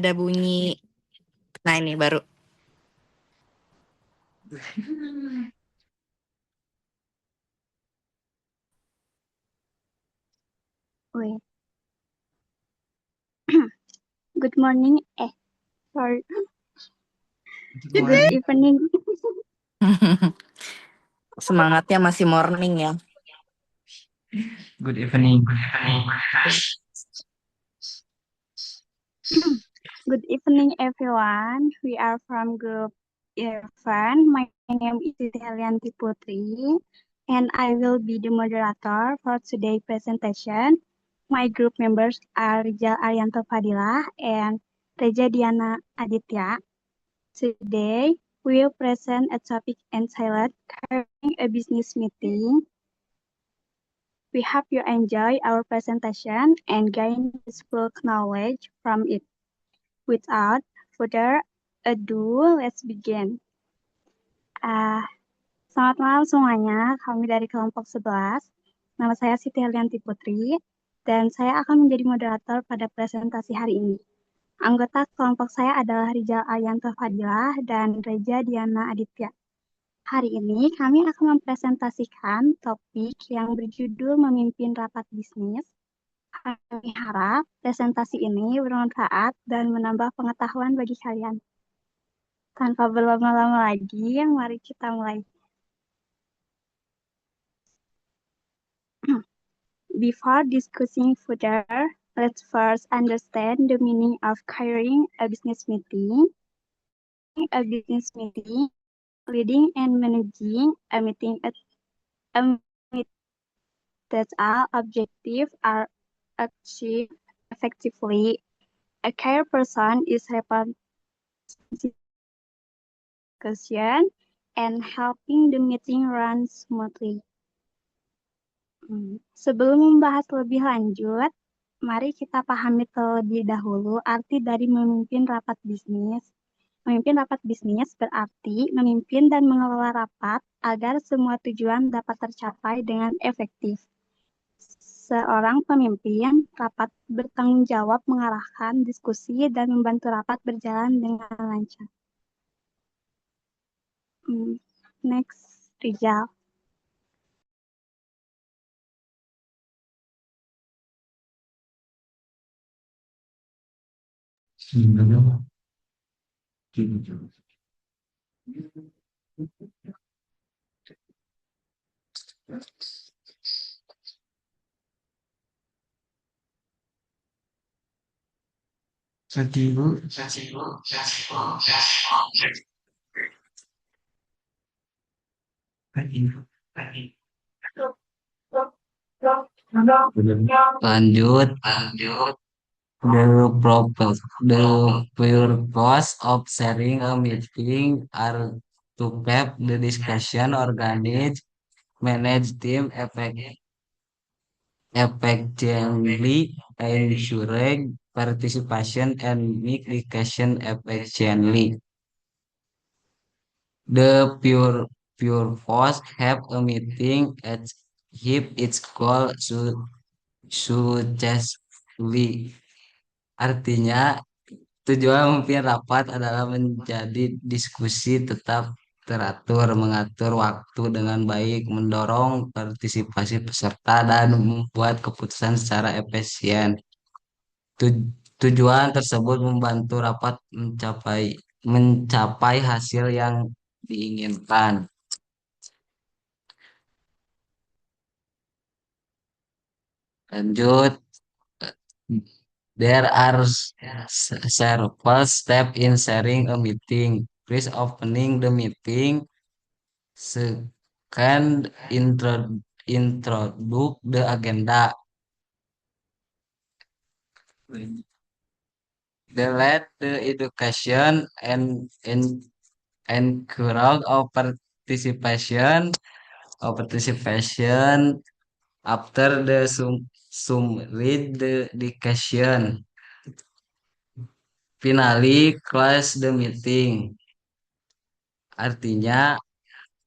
ada bunyi. Nah, ini baru. Wait. Good morning. Sorry. Good Good morning. evening. Semangatnya masih morning ya. Good evening. Good evening. Good evening, everyone. We are from Group 11. My name is Helianti Putri, and I will be the moderator for today's presentation. My group members are Rizal Arianto Fadilah and Reja Diana Aditya. Today, we will present a topic entitled Carrying a Business Meeting. We hope you enjoy our presentation and gain useful knowledge from it. Without further ado, let's begin. Ah, Selamat malam semuanya, kami dari kelompok 11. Nama saya Siti Helianti Putri, dan saya akan menjadi moderator pada presentasi hari ini. Anggota kelompok saya adalah Rizal Arianto Fadilah dan Reja Diana Aditya. Hari ini kami akan mempresentasikan topik yang berjudul Memimpin Rapat Bisnis. Kami harap presentasi ini bermanfaat dan menambah pengetahuan bagi kalian. Tanpa berlama-lama lagi, mari kita mulai. Before discussing further, let's first understand the meaning of carrying a business meeting. A business meeting, leading and managing a meeting that all objectives are achieved effectively. A care person is responsible discussion and helping the meeting run smoothly. Sebelum membahas lebih lanjut, mari kita pahami terlebih dahulu arti dari memimpin rapat bisnis. Memimpin rapat bisnis berarti memimpin dan mengelola rapat agar semua tujuan dapat tercapai dengan efektif. Seorang pemimpin rapat bertanggung jawab mengarahkan diskusi dan membantu rapat berjalan dengan lancar. Next, Rizal. Tadi Bu. Lanjut. The purpose of sharing a meeting are to keep the discussion organized, manage team effectively, ensuring participation and make discussion efficiently. The purpose have a meeting at hip its goal successfully. Artinya tujuan memimpin rapat adalah menjadi diskusi tetap teratur, mengatur waktu dengan baik, mendorong partisipasi peserta, dan membuat keputusan secara efisien. Tujuan tersebut membantu rapat mencapai hasil yang diinginkan. Lanjut, there are several steps in sharing a meeting. First, opening the meeting. Second, introduce the agenda. The let the education and crowd of participation after the sum read the education. Finally, close the meeting. Artinya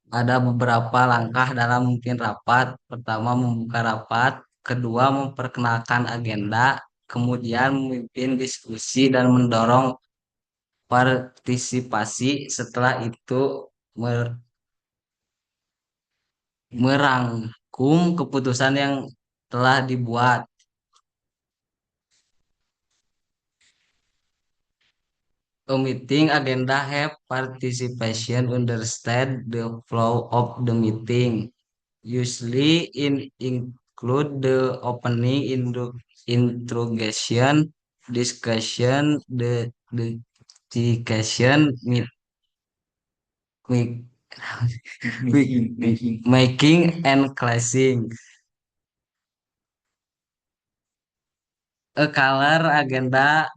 ada beberapa langkah dalam memimpin rapat. Pertama, membuka rapat. Kedua, memperkenalkan agenda. kemudian memimpin diskusi dan mendorong partisipasi. Setelah itu mer- merangkum keputusan yang telah dibuat. A meeting agenda have participation understand the flow of the meeting. Usually include the opening introduction, discussion, the dedication, make, making and closing. A color agenda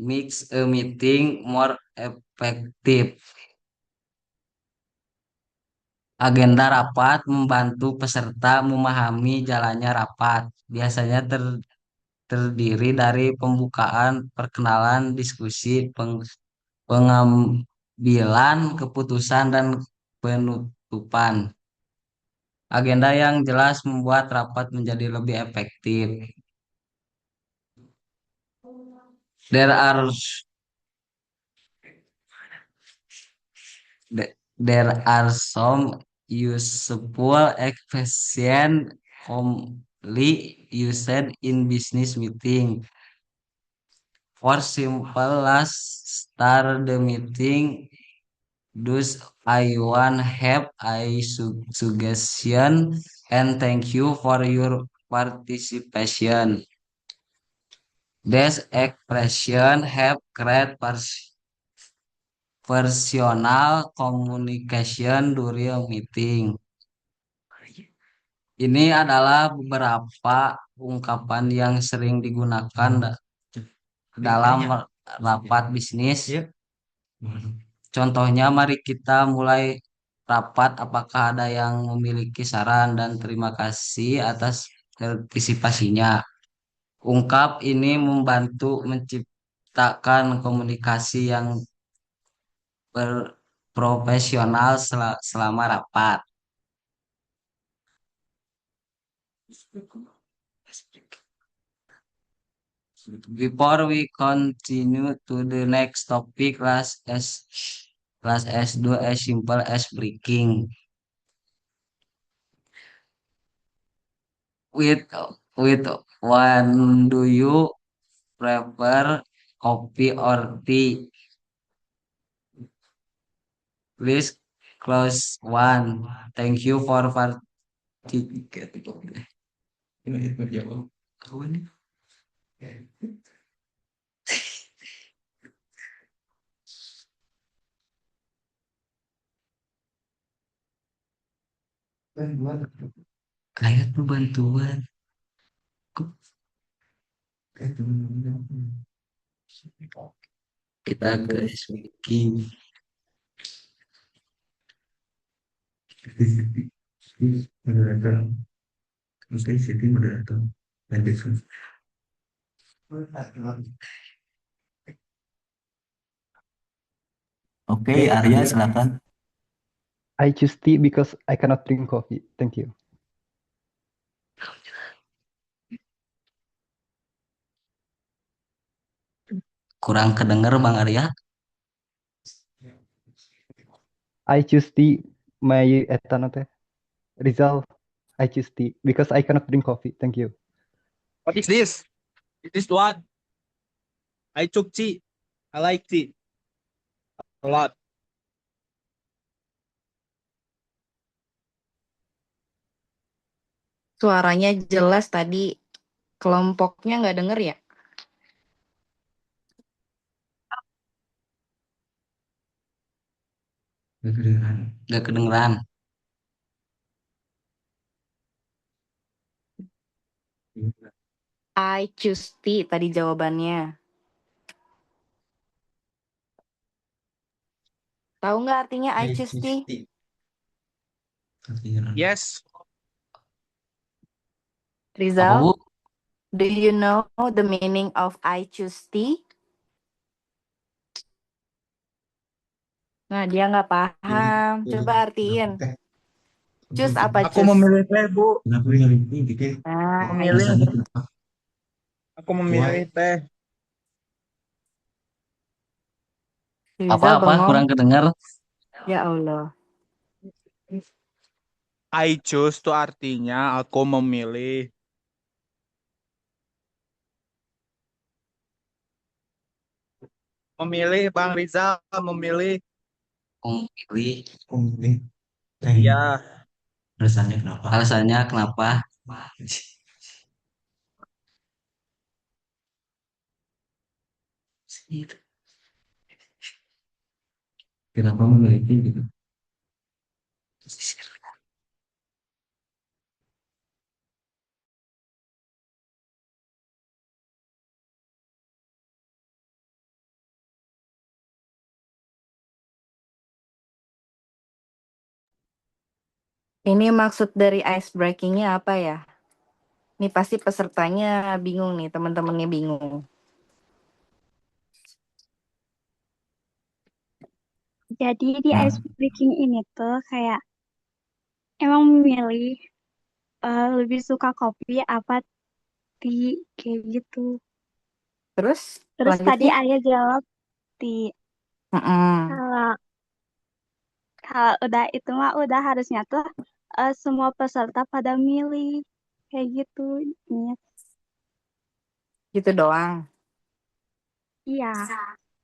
makes a meeting more effective. Agenda rapat membantu peserta memahami jalannya rapat. Biasanya terdiri dari pembukaan, perkenalan, diskusi, pengambilan keputusan, dan penutupan. Agenda yang jelas membuat rapat menjadi lebih efektif. There are some useful expressions commonly used in business meeting. For simple, last start the meeting. Thus, I want have a suggestion and thank you for your participation. This expression have great personal communication during a meeting. Ini adalah beberapa ungkapan yang sering digunakan dalam rapat bisnis. Contohnya, mari kita mulai rapat. Apakah ada yang memiliki saran, dan terima kasih atas partisipasinya. Ungkap ini membantu menciptakan komunikasi yang berprofesional selama rapat. Before we continue to the next topic, let's do as simple as breaking. With one, do you prefer coffee or tea? Please close one. Thank you for participating. Kayak tuh bantuan. Kita ke speaking. Moderator. Oke, Siti moderator. Lanjut. Oke, Arya silakan. I choose tea because I cannot drink coffee. Thank you. Kurang kedenger Bang Arya. I choose tea. My etanote. Rizal. I choose tea because I cannot drink coffee. Thank you. What is this? This one. I took tea. I like tea a lot. Suaranya jelas tadi. Kelompoknya nggak denger ya? Gak kedengeran. I choose tea tadi jawabannya. Tahu nggak artinya I choose tea? Yes. Apa, Rizal, Bu? do you know the meaning of I choose tea? Nah, dia nggak paham. Coba artiin. Choose apa Aku choose? memilih teh, Bu. Nah, Memilih. Aku memilih teh. Rizal Apa-apa bengong. kurang kedengar. Ya Allah. I choose itu artinya aku memilih. Memilih Bang Rizal, memilih. Pilih. Ya, Alasannya kenapa? Kenapa memiliki gitu? Ini maksud dari ice breakingnya apa ya? Ini pasti pesertanya bingung nih, teman-temannya bingung. Jadi di Nah, ice breaking ini tuh kayak emang memilih lebih suka kopi apa tea kayak gitu. Terus Terus tadi selanjutnya? ayah jawab tea. Mm-mm. Kalau kalau udah itu mah udah harusnya tuh semua peserta pada milih kayak gitu. Iya. Gitu doang. Iya.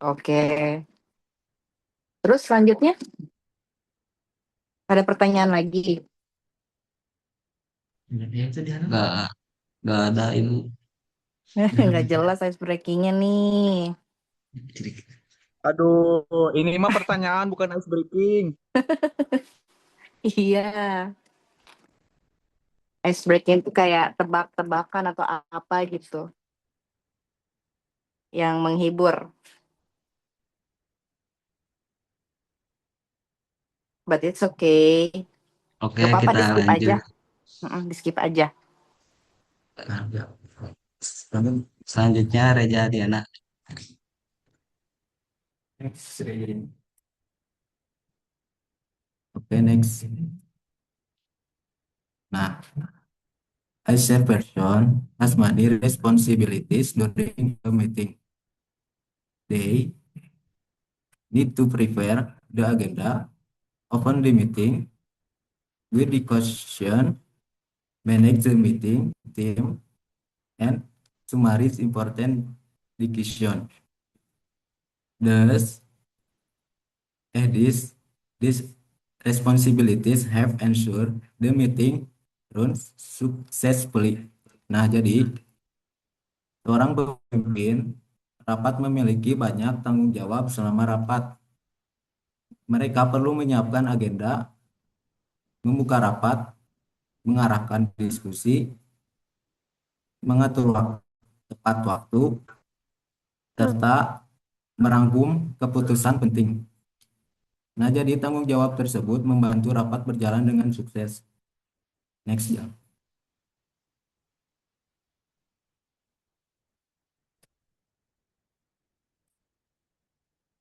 Oke. Terus selanjutnya ada pertanyaan lagi. nggak nggak ada ibu. Nggak jelas ice breakingnya nih. aduh, ini mah pertanyaan bukan ice breaking. Iya. Ice breaking itu kayak tebak-tebakan atau apa gitu yang menghibur. But it's okay. Oke, Gak apa-apa, kita di skip aja. lanjut. Di skip aja. Selanjutnya Reza Diana. Oke, next. Nah, as a person has many responsibilities during the meeting. They need to prepare the agenda, open the meeting, with the question, manage the meeting team, and summarize important decision. Thus, these responsibilities have ensured the meeting runs successfully. Nah, jadi seorang pemimpin rapat memiliki banyak tanggung jawab selama rapat. Mereka perlu menyiapkan agenda, membuka rapat, mengarahkan diskusi, mengatur tepat waktu, serta merangkum keputusan penting. Nah, jadi tanggung jawab tersebut membantu rapat berjalan dengan sukses. Next, ya.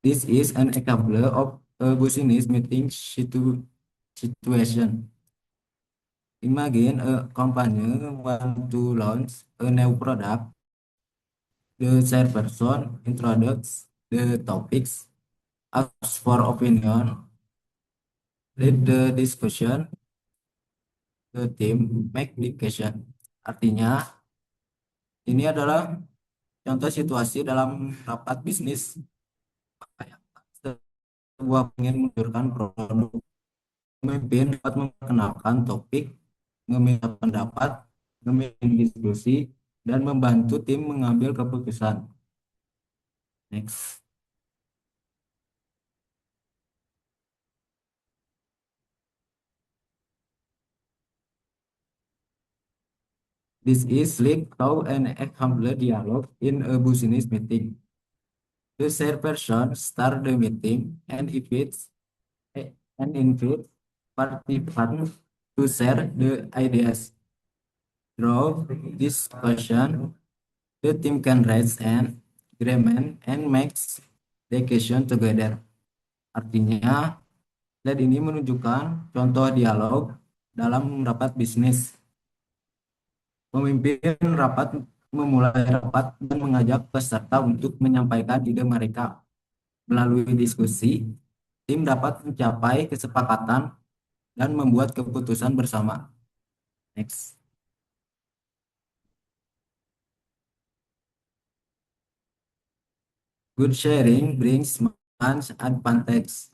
This is an example of a business meeting situation. Imagine a company want to launch a new product. The chairperson introduces the topics, asks for opinion, lead the discussion, the team make decision. Artinya, ini adalah contoh situasi dalam rapat bisnis. Sebuah ingin meluncurkan produk, pemimpin dapat memperkenalkan topik, meminta pendapat, memimpin diskusi, dan membantu tim mengambil keputusan. Next. This is like how an example dialogue in a business meeting. The chairperson start the meeting and invite participants to share the ideas. Through discussion, the team can raise an agreement and makes decision together. Artinya, slide ini menunjukkan contoh dialog dalam rapat bisnis. Pemimpin rapat memulai rapat dan mengajak peserta untuk menyampaikan ide mereka. Melalui diskusi, tim dapat mencapai kesepakatan dan membuat keputusan bersama. Next. Good sharing brings much advantage.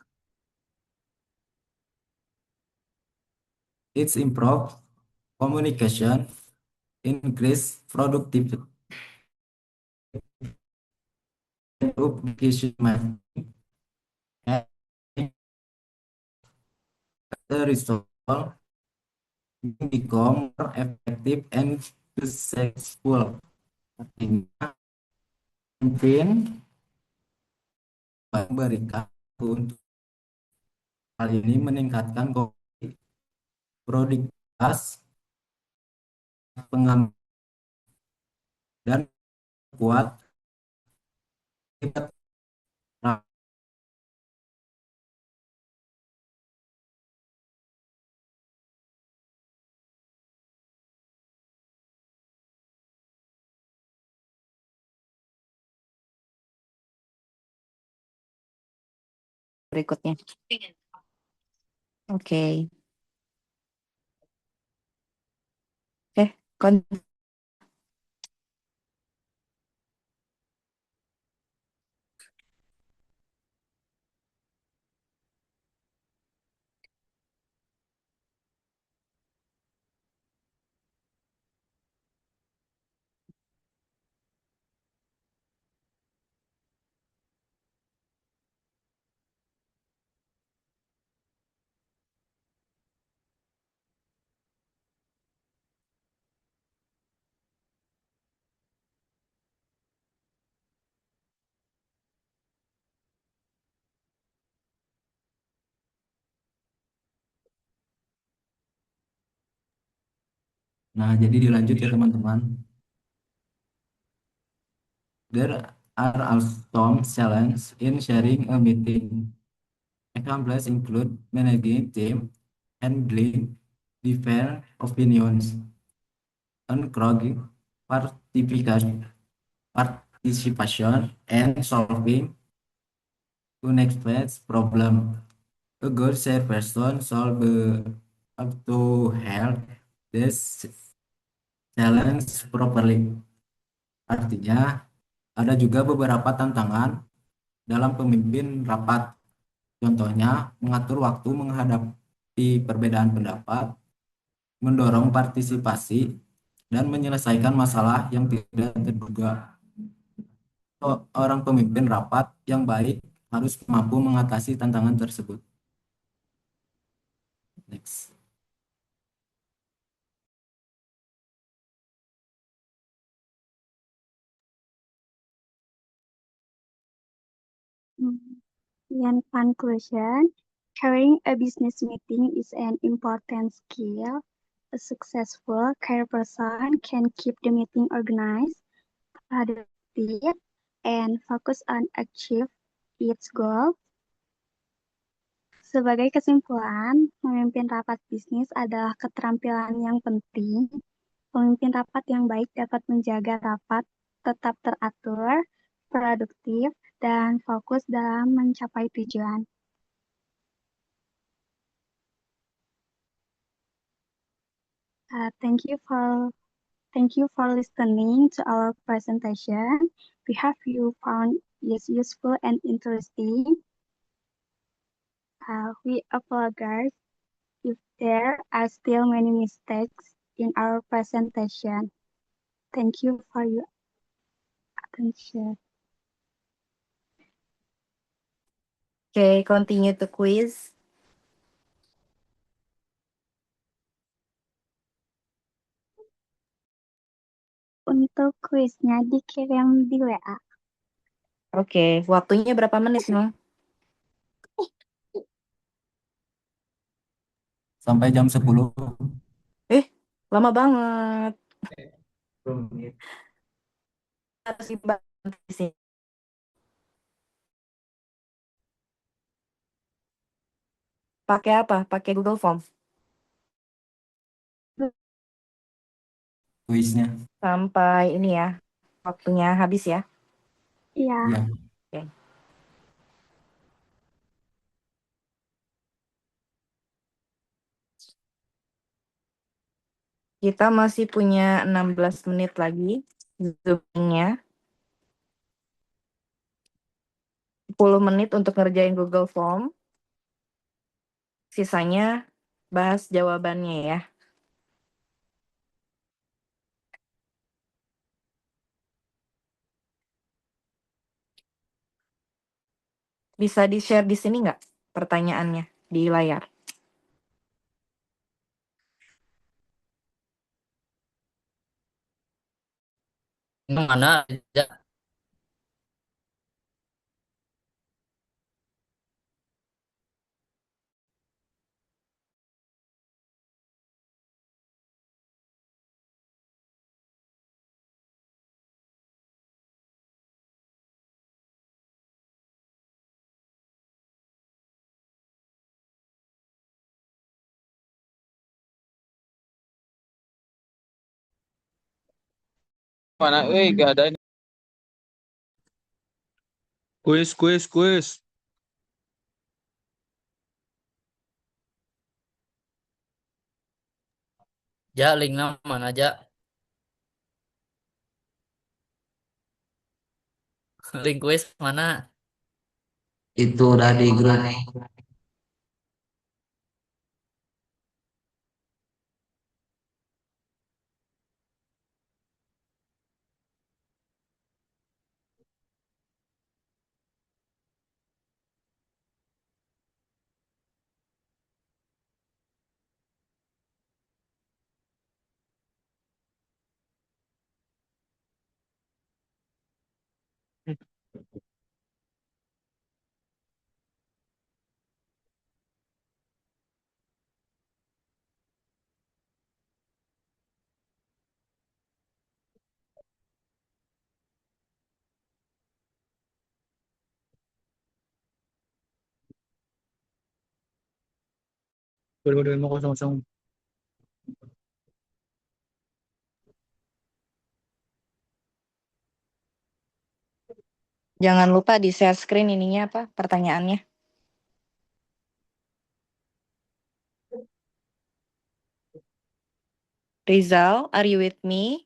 It's improve communication, increase productivity, improve decision making, and the result become more effective and successful. Artinya, mungkin memberikan untuk hal ini meningkatkan produktivitas pengambilan dan kuat berikutnya. Oke. Kon Nah, jadi dilanjut ya teman-teman. There are also some challenges in sharing a meeting. Examples include managing team, handling different opinions, encouraging participation, and solving unexpected problem. A good person solve up to help this challenge properly. Artinya, ada juga beberapa tantangan dalam pemimpin rapat. Contohnya, mengatur waktu menghadapi perbedaan pendapat, mendorong partisipasi, dan menyelesaikan masalah yang tidak terduga. Orang pemimpin rapat yang baik harus mampu mengatasi tantangan tersebut. Next. In conclusion, carrying a business meeting is an important skill. A successful care person can keep the meeting organized, productive, and focus on achieve its goal. Sebagai kesimpulan, memimpin rapat bisnis adalah keterampilan yang penting. Pemimpin rapat yang baik dapat menjaga rapat tetap teratur, produktif, dan fokus dalam mencapai tujuan. Thank you for listening to our presentation. We hope you found it useful and interesting. We apologize if there are still many mistakes in our presentation. Thank you for your attention. Oke, continue to quiz. Untuk kuisnya dikirim di WA. Oke, waktunya berapa menit, Noh? Sampai jam 10. Lama banget. Harus dibantu di sini. Pakai apa? Pakai Google Form. kuisnya. Sampai ini ya, waktunya habis ya. Iya. Ya, Oke. Kita masih punya 16 menit lagi Zoom-nya. 10 menit untuk ngerjain Google Form. Sisanya bahas jawabannya ya. Bisa di-share di sini nggak pertanyaannya di layar? Ini mana aja? Mana? Gak ada ini. Kuis, kuis, kuis. Ja, linknya mana aja? Link quiz mana? Itu udah di grup. Dua-dua mau kosong kosong. Jangan lupa di-share screen ininya apa pertanyaannya. Rizal, are you with me?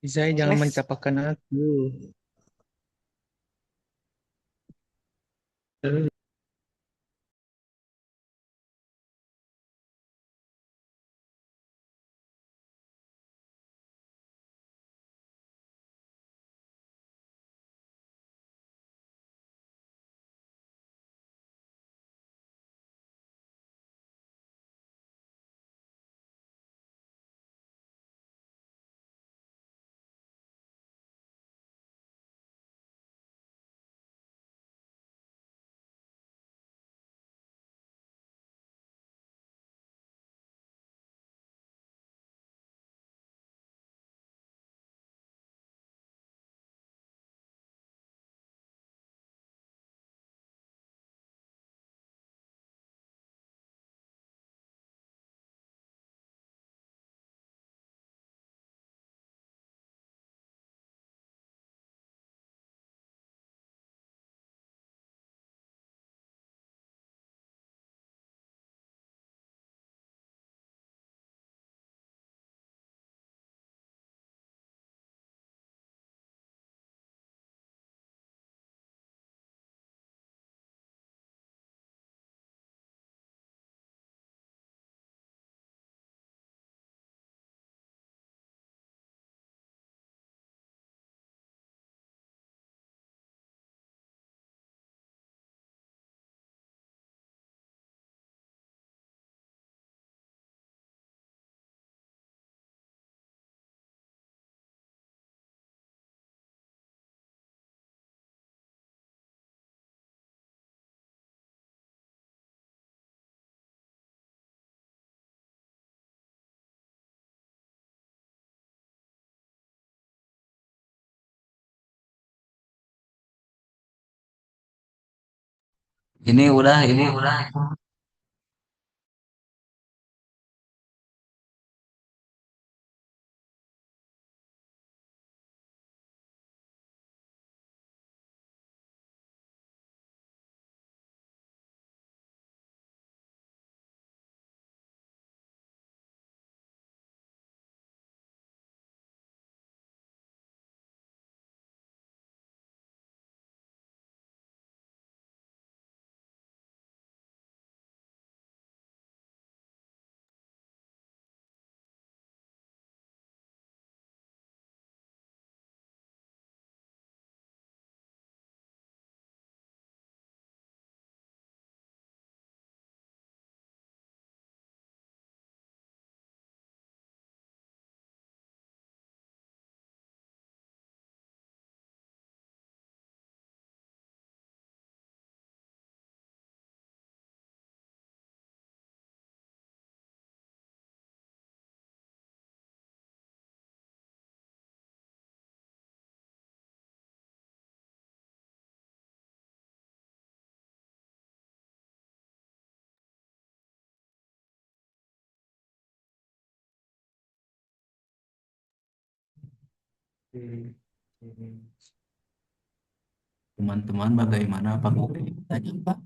Saya jangan Yes. mencapakan aku. Ini udah. Teman-teman, bagaimana? Apakah ada yang bertanya, Pak?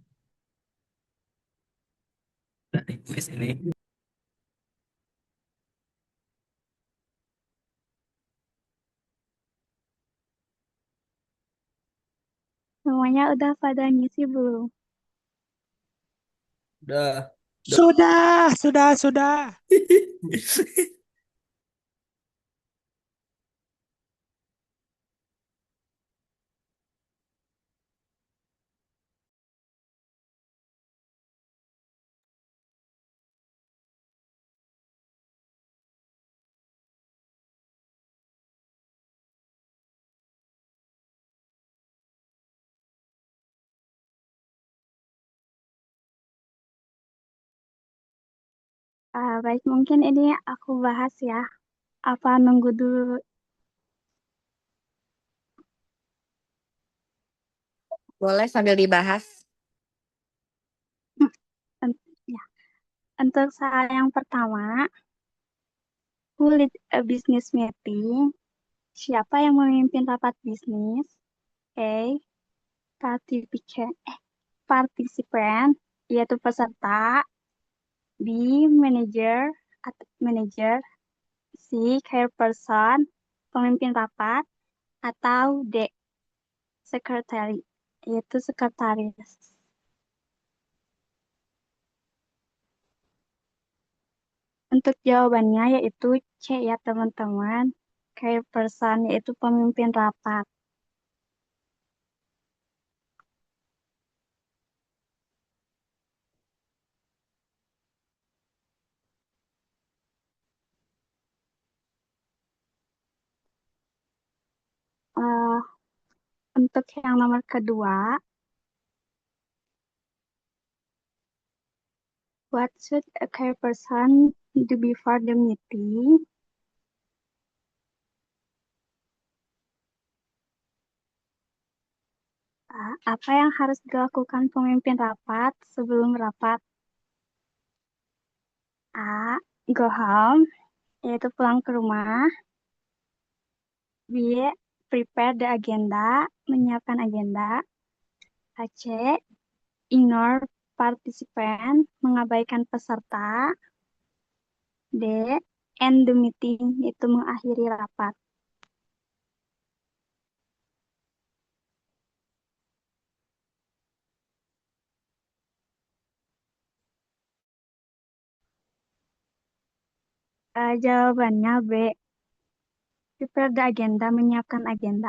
Dari kuis ini. Semuanya udah pada ngisi belum? Udah. Sudah. Baik, mungkin ini aku bahas ya. Apa nunggu dulu? Boleh sambil dibahas. Ya. Untuk saya yang pertama, who lead a business meeting? Siapa yang memimpin rapat bisnis? A. Participant, participant, yaitu peserta. B. Manager atau manager. C. Chairperson, pemimpin rapat. Atau D. Secretary, yaitu sekretaris. Untuk jawabannya yaitu C ya teman-teman. Chairperson yaitu pemimpin rapat. Eh, untuk yang nomor kedua, what should a chairperson do before the meeting? Apa yang harus dilakukan pemimpin rapat sebelum rapat? A. Go home, yaitu pulang ke rumah. B. Prepare the agenda, menyiapkan agenda. C. Ignore participant, mengabaikan peserta. D. End the meeting, yaitu mengakhiri rapat. Jawabannya B. Prepare the agenda, menyiapkan agenda.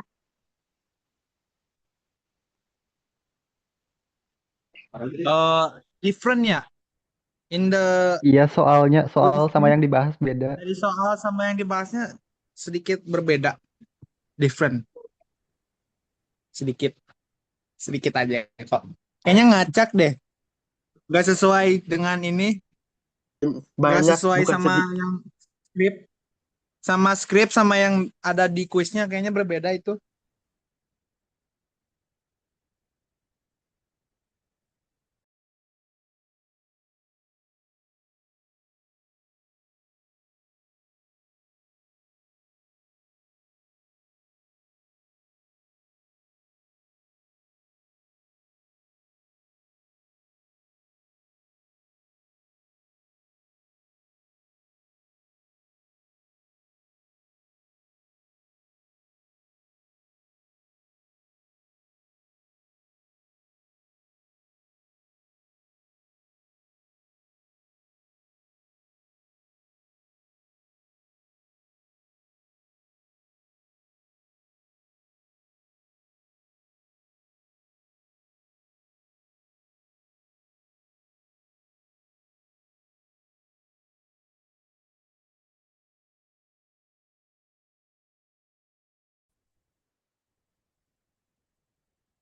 Different ya. In the Iya, soalnya soal quiz sama ini, yang dibahas beda. dari soal sama yang dibahasnya sedikit berbeda. Different. Sedikit. Sedikit aja kok. Kayaknya ngacak deh. Gak sesuai dengan ini. Gak Banyak, sesuai bukan sama sedikit. yang skrip. Sama skrip sama yang ada di kuisnya kayaknya berbeda itu.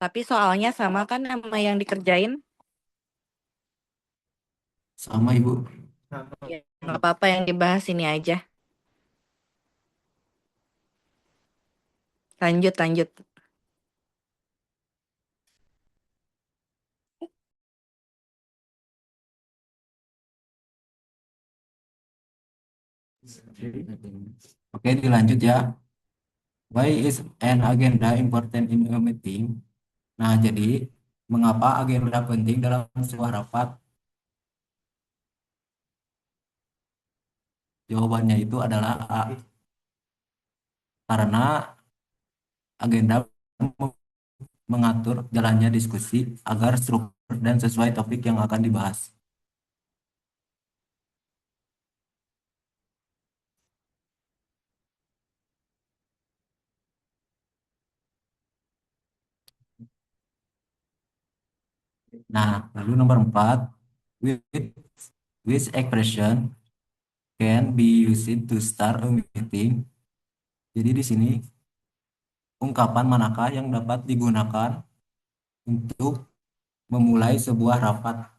Tapi soalnya sama kan sama yang dikerjain? Sama, Ibu. Ya, nggak apa-apa yang dibahas ini aja. Lanjut. Oke, dilanjut ya. Why is an agenda important in a meeting? Nah, jadi mengapa agenda penting dalam sebuah rapat? Jawabannya itu adalah A. Karena agenda mengatur jalannya diskusi agar struktur dan sesuai topik yang akan dibahas. Nah, lalu nomor 4, with which expression can be used to start a meeting. Jadi di sini ungkapan manakah yang dapat digunakan untuk memulai sebuah rapat?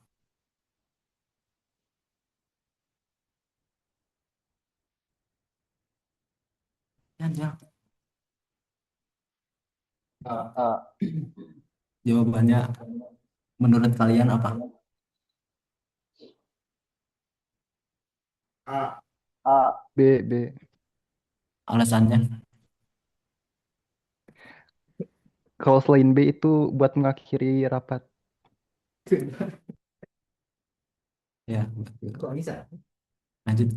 Ya, ya. Jawabannya menurut kalian apa? B, B. Alasannya? Kalau selain B itu buat mengakhiri rapat. Ya, betul. Kok bisa? Lanjut.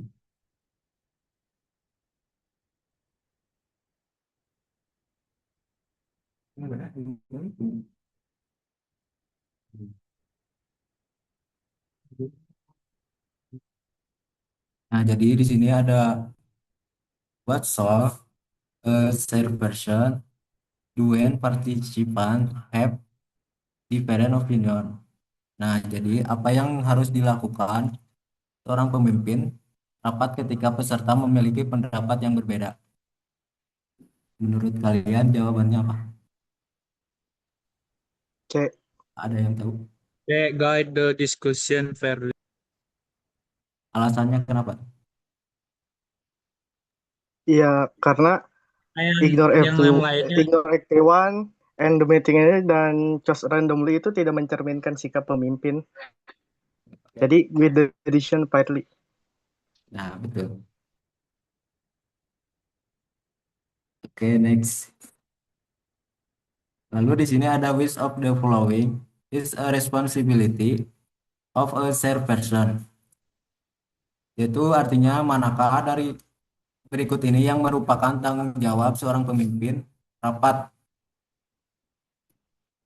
Nah, jadi di sini ada what solve a shared version when participants have different opinion. Nah, jadi apa yang harus dilakukan seorang pemimpin rapat ketika peserta memiliki pendapat yang berbeda? Menurut kalian jawabannya apa? C. Ada yang tahu? They guide the discussion fairly. Alasannya kenapa? Ya, karena ignore Yang lainnya everyone and the meeting ini dan choose randomly itu tidak mencerminkan sikap pemimpin. Jadi with the decision partly. Nah, betul. Oke, next. Lalu di sini ada which of the following is a responsibility of a chairperson. Yaitu artinya manakah dari berikut ini yang merupakan tanggung jawab seorang pemimpin rapat?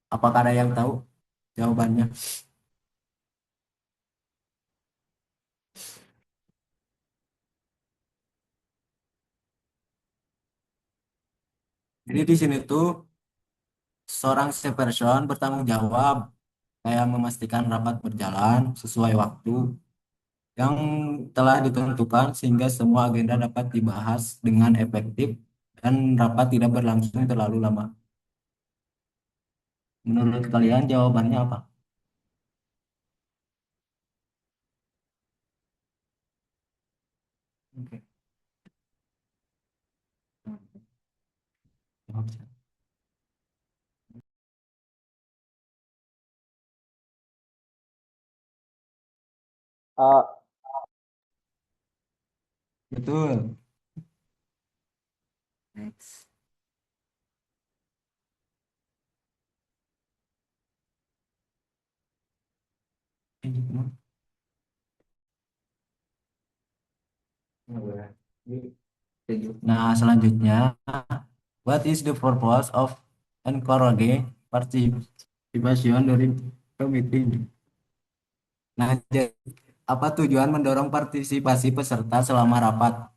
Apakah ada yang tahu jawabannya? Jadi di sini tuh seorang chairperson bertanggung jawab kayak memastikan rapat berjalan sesuai waktu yang telah ditentukan sehingga semua agenda dapat dibahas dengan efektif dan rapat tidak berlangsung terlalu lama. Menurut kalian jawabannya apa? Oke. Jawab. A. Betul. Next. Nah, selanjutnya, what is the purpose of encouraging participation during the meeting? Nah, apa tujuan mendorong partisipasi peserta selama rapat?